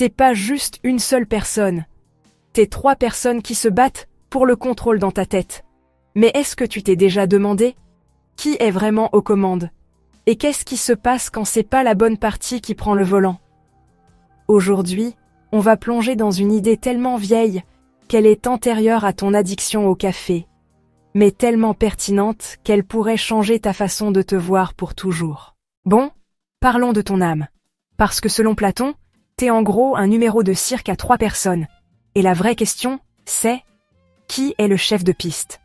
T'es pas juste une seule personne. T'es 3 personnes qui se battent pour le contrôle dans ta tête. Mais est-ce que tu t'es déjà demandé qui est vraiment aux commandes? Et qu'est-ce qui se passe quand c'est pas la bonne partie qui prend le volant? Aujourd'hui, on va plonger dans une idée tellement vieille qu'elle est antérieure à ton addiction au café, mais tellement pertinente qu'elle pourrait changer ta façon de te voir pour toujours. Bon, parlons de ton âme. Parce que selon Platon, t'es en gros un numéro de cirque à 3 personnes. Et la vraie question, c'est qui est le chef de piste?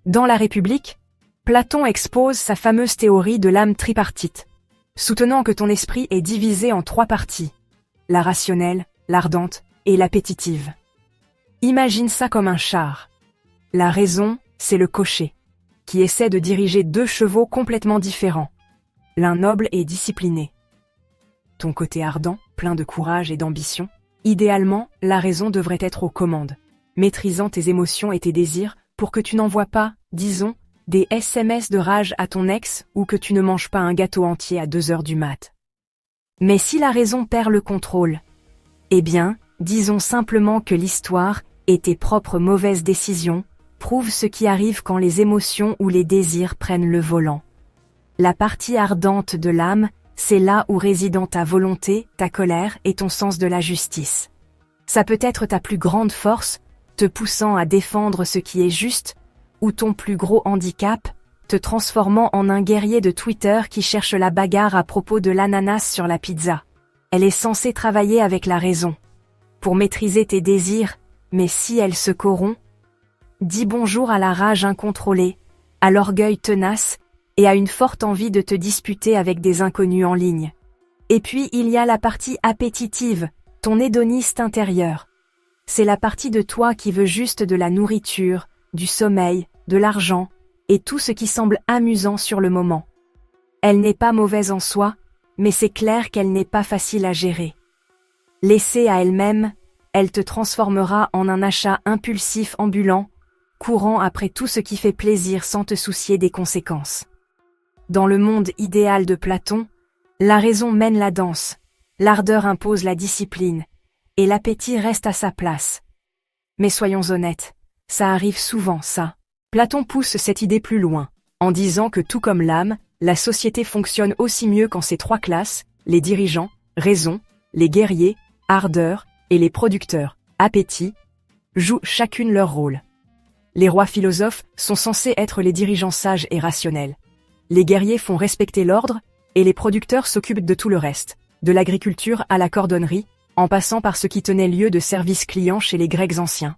Dans La République, Platon expose sa fameuse théorie de l'âme tripartite, soutenant que ton esprit est divisé en 3 parties, la rationnelle, l'ardente et l'appétitive. Imagine ça comme un char. La raison, c'est le cocher, qui essaie de diriger 2 chevaux complètement différents, l'un noble et discipliné. Ton côté ardent, plein de courage et d'ambition, idéalement, la raison devrait être aux commandes, maîtrisant tes émotions et tes désirs pour que tu n'envoies pas, disons, des SMS de rage à ton ex ou que tu ne manges pas un gâteau entier à 2 heures du mat. Mais si la raison perd le contrôle, eh bien, disons simplement que l'histoire et tes propres mauvaises décisions prouvent ce qui arrive quand les émotions ou les désirs prennent le volant. La partie ardente de l'âme, c'est là où résident ta volonté, ta colère et ton sens de la justice. Ça peut être ta plus grande force, te poussant à défendre ce qui est juste, ou ton plus gros handicap, te transformant en un guerrier de Twitter qui cherche la bagarre à propos de l'ananas sur la pizza. Elle est censée travailler avec la raison, pour maîtriser tes désirs, mais si elle se corrompt, dis bonjour à la rage incontrôlée, à l'orgueil tenace, et à une forte envie de te disputer avec des inconnus en ligne. Et puis il y a la partie appétitive, ton hédoniste intérieur. C'est la partie de toi qui veut juste de la nourriture, du sommeil, de l'argent, et tout ce qui semble amusant sur le moment. Elle n'est pas mauvaise en soi, mais c'est clair qu'elle n'est pas facile à gérer. Laissée à elle-même, elle te transformera en un achat impulsif ambulant, courant après tout ce qui fait plaisir sans te soucier des conséquences. Dans le monde idéal de Platon, la raison mène la danse, l'ardeur impose la discipline, et l'appétit reste à sa place. Mais soyons honnêtes, ça arrive souvent, ça. Platon pousse cette idée plus loin, en disant que tout comme l'âme, la société fonctionne aussi mieux quand ces 3 classes, les dirigeants, raison, les guerriers, ardeur, et les producteurs, appétit, jouent chacune leur rôle. Les rois philosophes sont censés être les dirigeants sages et rationnels. Les guerriers font respecter l'ordre, et les producteurs s'occupent de tout le reste, de l'agriculture à la cordonnerie, en passant par ce qui tenait lieu de service client chez les Grecs anciens.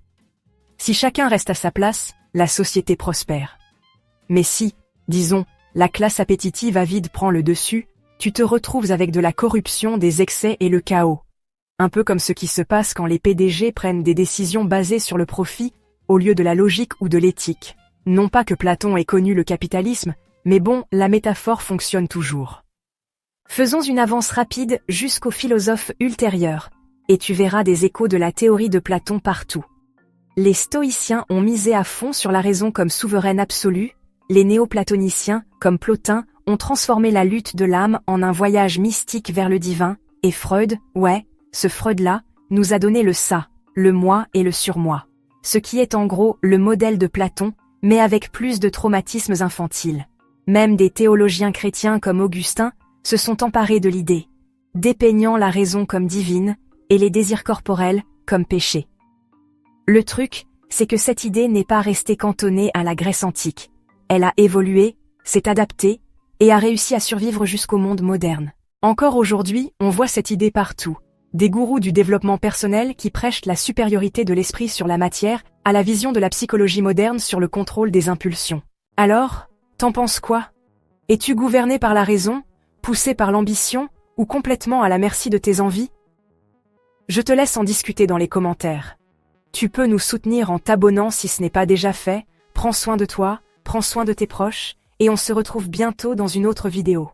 Si chacun reste à sa place, la société prospère. Mais si, disons, la classe appétitive avide prend le dessus, tu te retrouves avec de la corruption, des excès et le chaos. Un peu comme ce qui se passe quand les PDG prennent des décisions basées sur le profit, au lieu de la logique ou de l'éthique. Non pas que Platon ait connu le capitalisme, mais bon, la métaphore fonctionne toujours. Faisons une avance rapide jusqu'aux philosophes ultérieurs, et tu verras des échos de la théorie de Platon partout. Les stoïciens ont misé à fond sur la raison comme souveraine absolue, les néoplatoniciens, comme Plotin, ont transformé la lutte de l'âme en un voyage mystique vers le divin, et Freud, ouais, ce Freud-là, nous a donné le ça, le moi et le surmoi. Ce qui est en gros le modèle de Platon, mais avec plus de traumatismes infantiles. Même des théologiens chrétiens comme Augustin se sont emparés de l'idée, dépeignant la raison comme divine et les désirs corporels comme péché. Le truc, c'est que cette idée n'est pas restée cantonnée à la Grèce antique. Elle a évolué, s'est adaptée et a réussi à survivre jusqu'au monde moderne. Encore aujourd'hui, on voit cette idée partout. Des gourous du développement personnel qui prêchent la supériorité de l'esprit sur la matière à la vision de la psychologie moderne sur le contrôle des impulsions. Alors, t'en penses quoi? Es-tu gouverné par la raison, poussé par l'ambition ou complètement à la merci de tes envies? Je te laisse en discuter dans les commentaires. Tu peux nous soutenir en t'abonnant si ce n'est pas déjà fait. Prends soin de toi, prends soin de tes proches, et on se retrouve bientôt dans une autre vidéo.